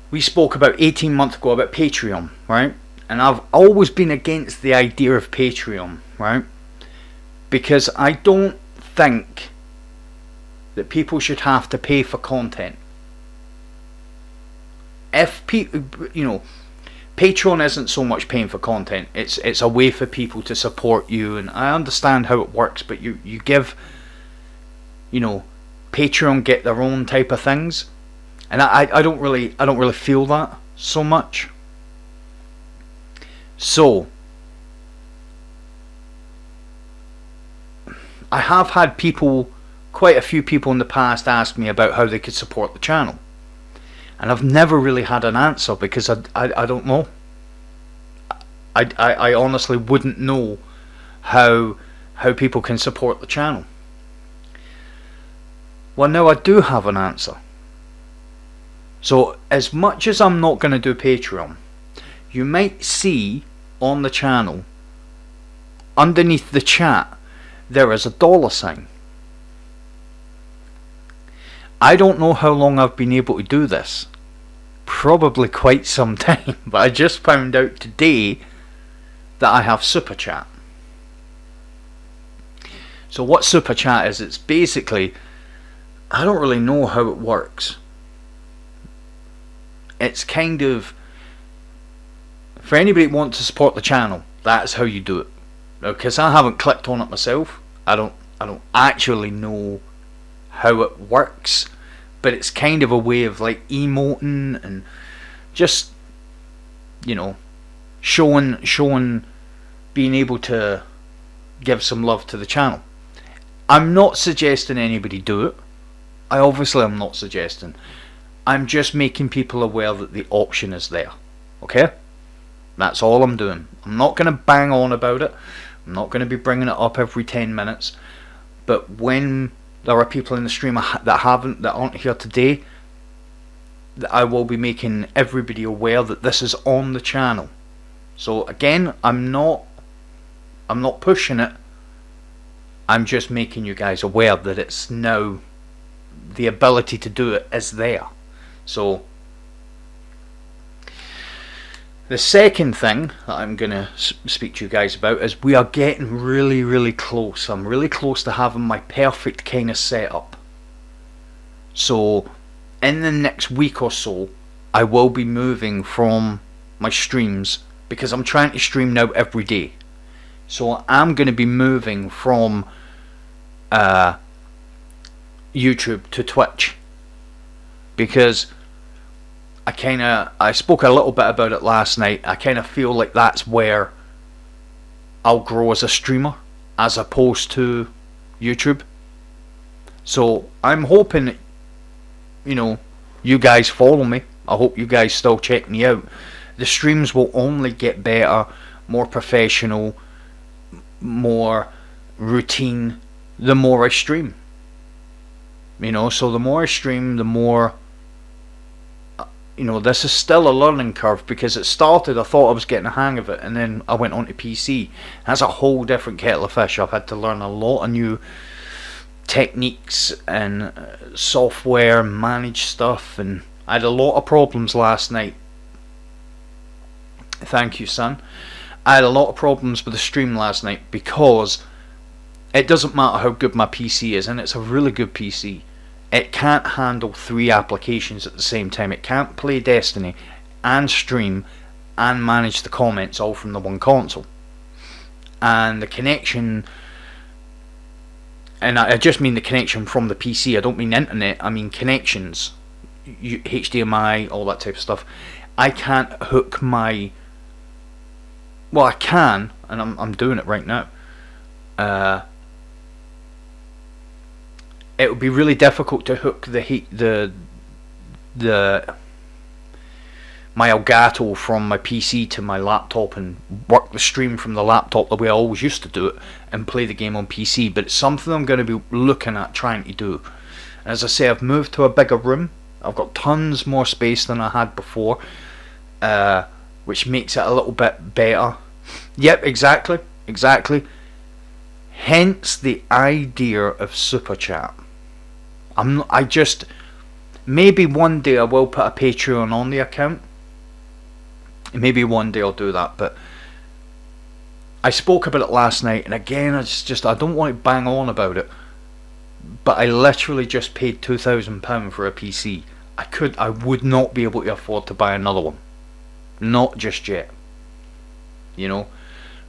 we spoke about 18 months ago about Patreon, right? And I've always been against the idea of Patreon, right? Because I don't think that people should have to pay for content. If people, Patreon isn't so much paying for content. It's a way for people to support you, and I understand how it works. But you give, Patreon get their own type of things, and I don't really feel that so much. So I have had quite a few people in the past ask me about how they could support the channel, and I've never really had an answer because I don't know. I honestly wouldn't know how people can support the channel. Well, now I do have an answer. So as much as I'm not going to do Patreon, you might see on the channel, underneath the chat, there is a $sign. I don't know how long I've been able to do this. Probably quite some time, but I just found out today that I have Super Chat. So what Super Chat is, it's basically, I don't really know how it works. It's kind of, for anybody who wants to support the channel, that's how you do it. Because I haven't clicked on it myself, I don't actually know how it works, but it's kind of a way of like emoting and just, showing being able to give some love to the channel. I'm not suggesting anybody do it. I obviously am not suggesting. I'm just making people aware that the option is there. Okay? That's all I'm doing. I'm not going to bang on about it. I'm not going to be bringing it up every 10 minutes. But when there are people in the stream that aren't here today, that I will be making everybody aware that this is on the channel. So again, I'm not pushing it. I'm just making you guys aware that it's now, the ability to do it is there. So the second thing that I'm going to speak to you guys about is we are getting really, really close. I'm really close to having my perfect kind of setup. So in the next week or so, I will be moving from my streams, because I'm trying to stream now every day. So I'm going to be moving from YouTube to Twitch, because I spoke a little bit about it last night. I kind of feel like that's where I'll grow as a streamer, as opposed to YouTube. So I'm hoping that, you guys follow me. I hope you guys still check me out. The streams will only get better, more professional, more routine the more I stream. So the more I stream, the more, this is still a learning curve, because it started, I thought I was getting a hang of it, and then I went on to PC. That's a whole different kettle of fish. I've had to learn a lot of new techniques and software, manage stuff, and I had a lot of problems last night. Thank you, son. I had a lot of problems with the stream last night, because it doesn't matter how good my PC is, and it's a really good PC. It can't handle 3 applications at the same time. It can't play Destiny and stream and manage the comments all from the one console. And the connection, and I just mean the connection from the PC, I don't mean internet, I mean connections, HDMI, all that type of stuff. I can't hook my, well, I can, and I'm doing it right now. It would be really difficult to hook my Elgato from my PC to my laptop and work the stream from the laptop the way I always used to do it and play the game on PC. But it's something I'm going to be looking at trying to do. As I say, I've moved to a bigger room. I've got tons more space than I had before, which makes it a little bit better. Yep, exactly. Hence the idea of Super Chat. Maybe one day I will put a Patreon on the account. Maybe one day I'll do that, but I spoke about it last night, and again, I don't want to bang on about it, but I literally just paid £2,000 for a PC. I would not be able to afford to buy another one. Not just yet. You know,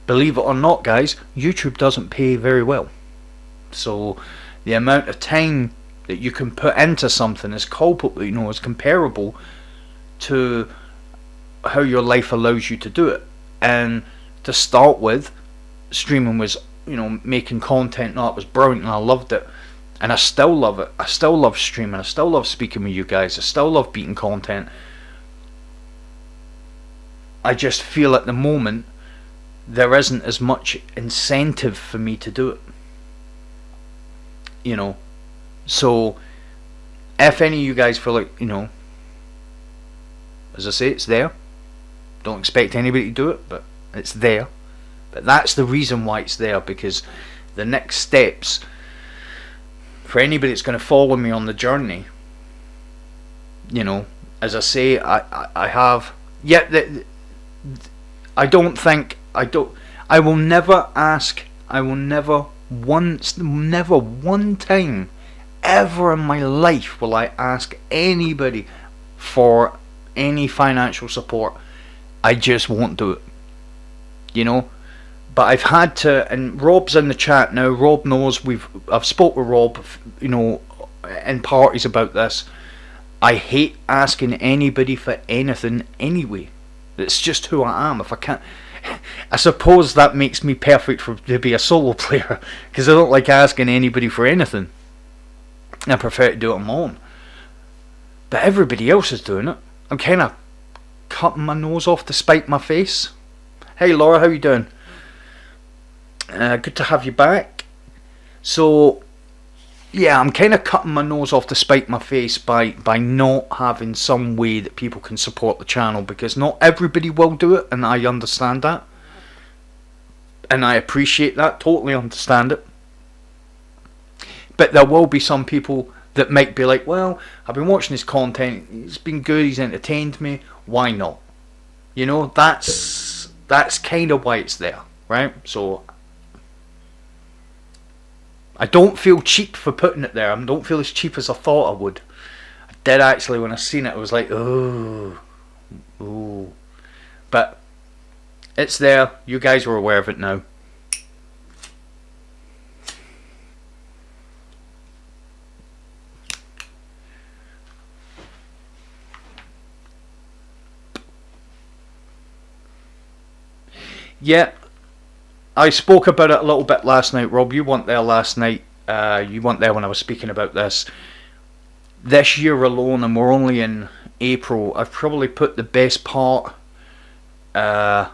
believe it or not, guys, YouTube doesn't pay very well. So the amount of time that you can put into something is is comparable to how your life allows you to do it. And to start with, streaming was, making content, and that was brilliant, and I loved it, and I still love it. I still love streaming. I still love speaking with you guys. I still love beating content. I just feel at the moment there isn't as much incentive for me to do it. So if any of you guys feel like, as I say, it's there. Don't expect anybody to do it, but it's there. But that's the reason why it's there, because the next steps for anybody that's going to follow me on the journey, as I say, I have, I will never one time ever in my life will I ask anybody for any financial support. I just won't do it. But I've had to, and Rob's in the chat now. Rob knows I've spoke with Rob, in parties about this. I hate asking anybody for anything anyway. It's just who I am. If I can't, I suppose that makes me perfect to be a solo player, because I don't like asking anybody for anything. I prefer to do it on my own. But everybody else is doing it. I'm kind of cutting my nose off to spite my face. Hey Laura, how you doing? Good to have you back. So yeah, I'm kind of cutting my nose off to spite my face by not having some way that people can support the channel, because not everybody will do it, and I understand that, and I appreciate that, totally understand it. But there will be some people that might be like, well, I've been watching his content, it's been good, he's entertained me, why not? That's kind of why it's there, right? So I don't feel cheap for putting it there. I don't feel as cheap as I thought I would. I did actually. When I seen it, I was like, oh. But it's there. You guys are aware of it now. Yeah, I spoke about it a little bit last night, Rob. You weren't there last night. You weren't there when I was speaking about this. This year alone, and we're only in April, I've probably put the best part. I'm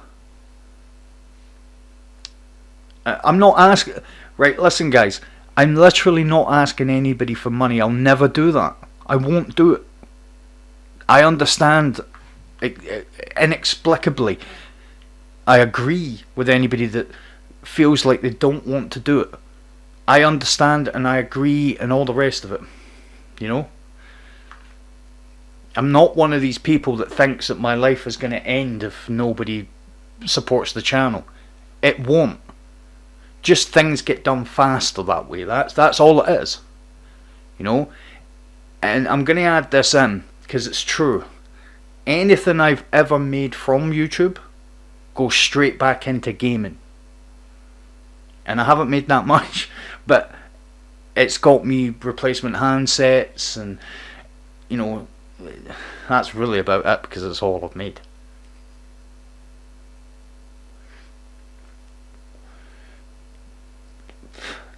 not asking. Right, listen, guys. I'm literally not asking anybody for money. I'll never do that. I won't do it. I understand inexplicably. I agree with anybody that feels like they don't want to do it. I understand and I agree and all the rest of it. I'm not one of these people that thinks that my life is going to end if nobody supports the channel. It won't. Just things get done faster that way. That's all it is. And I'm going to add this in because it's true. Anything I've ever made from YouTube go straight back into gaming. And I haven't made that much, but it's got me replacement handsets, and that's really about it, because it's all I've made.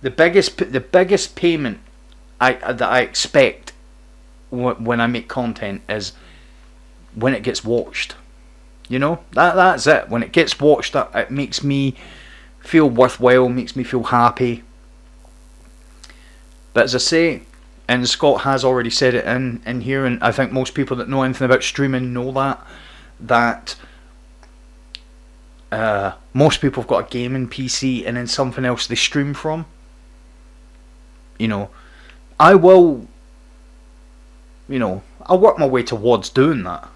The biggest payment that I expect when I make content is when it gets watched. That's it. When it gets watched, it makes me feel worthwhile, makes me feel happy. But as I say, and Scott has already said it in here, and I think most people that know anything about streaming know that most people have got a gaming PC and then something else they stream from. I will, I'll work my way towards doing that.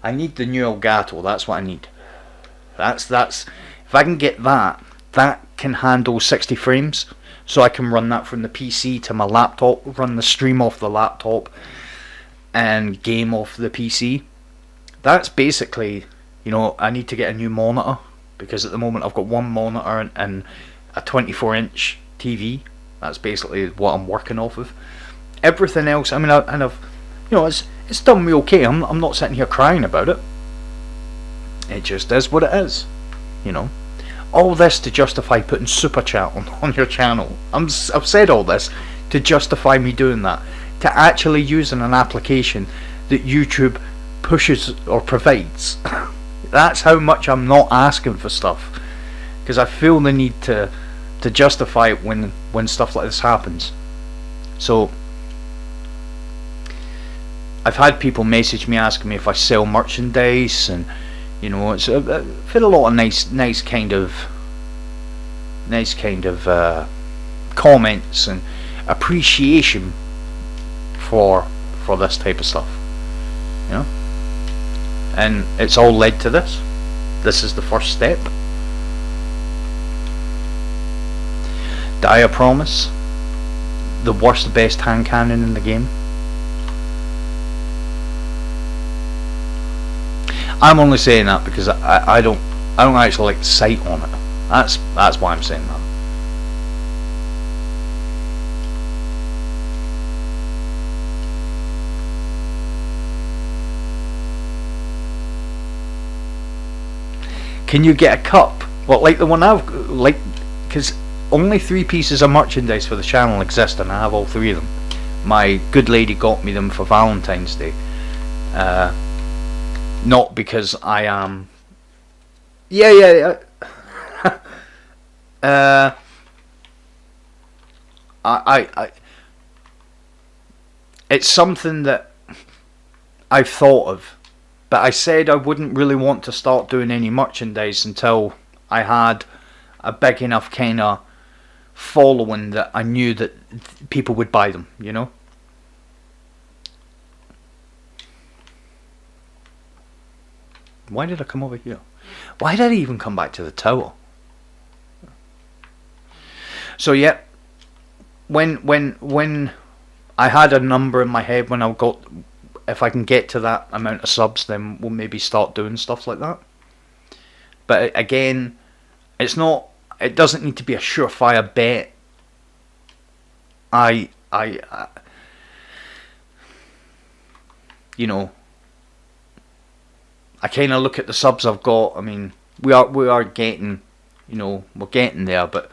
I need the new Elgato. That's what I need. That's if I can get that can handle 60 frames, so I can run that from the PC to my laptop, run the stream off the laptop, and game off the PC. That's basically, I need to get a new monitor, because at the moment I've got one monitor and a 24-inch TV. That's basically what I'm working off of. Everything else, I mean, it's done me okay. I'm not sitting here crying about it. It just is what it is, All this to justify putting super chat on your channel. I've said all this to justify me doing that. To actually using an application that YouTube pushes or provides. That's how much I'm not asking for stuff, because I feel the need to justify it when stuff like this happens. So I've had people message me asking me if I sell merchandise, and it's I've had a lot of nice kind of comments and appreciation for this type of stuff, and it's all led to this. This is the first step. Dire Promise, the worst best hand cannon in the game. I'm only saying that because I don't actually like the sight on it. That's why I'm saying that. Can you get a cup? Well, like the one because only 3 pieces of merchandise for the channel exist, and I have all 3 of them. My good lady got me them for Valentine's Day. Not because I am. Yeah. I. It's something that I've thought of, but I said I wouldn't really want to start doing any merchandise until I had a big enough kind of following that I knew that people would buy them, Why did I come over here? Why did I even come back to the tower? So yeah, when I had a number in my head, when if I can get to that amount of subs, then we'll maybe start doing stuff like that. But again, it doesn't need to be a surefire bet. I kind of look at the subs I've got. I mean, we are getting, we're getting there, but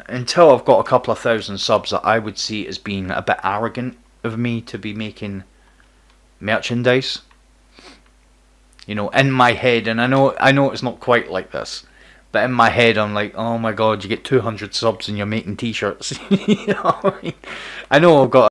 until I've got a couple of thousand subs, that I would see as being a bit arrogant of me to be making merchandise. In my head, and I know it's not quite like this, but in my head I'm like, oh my god, you get 200 subs and you're making t-shirts. I know I've got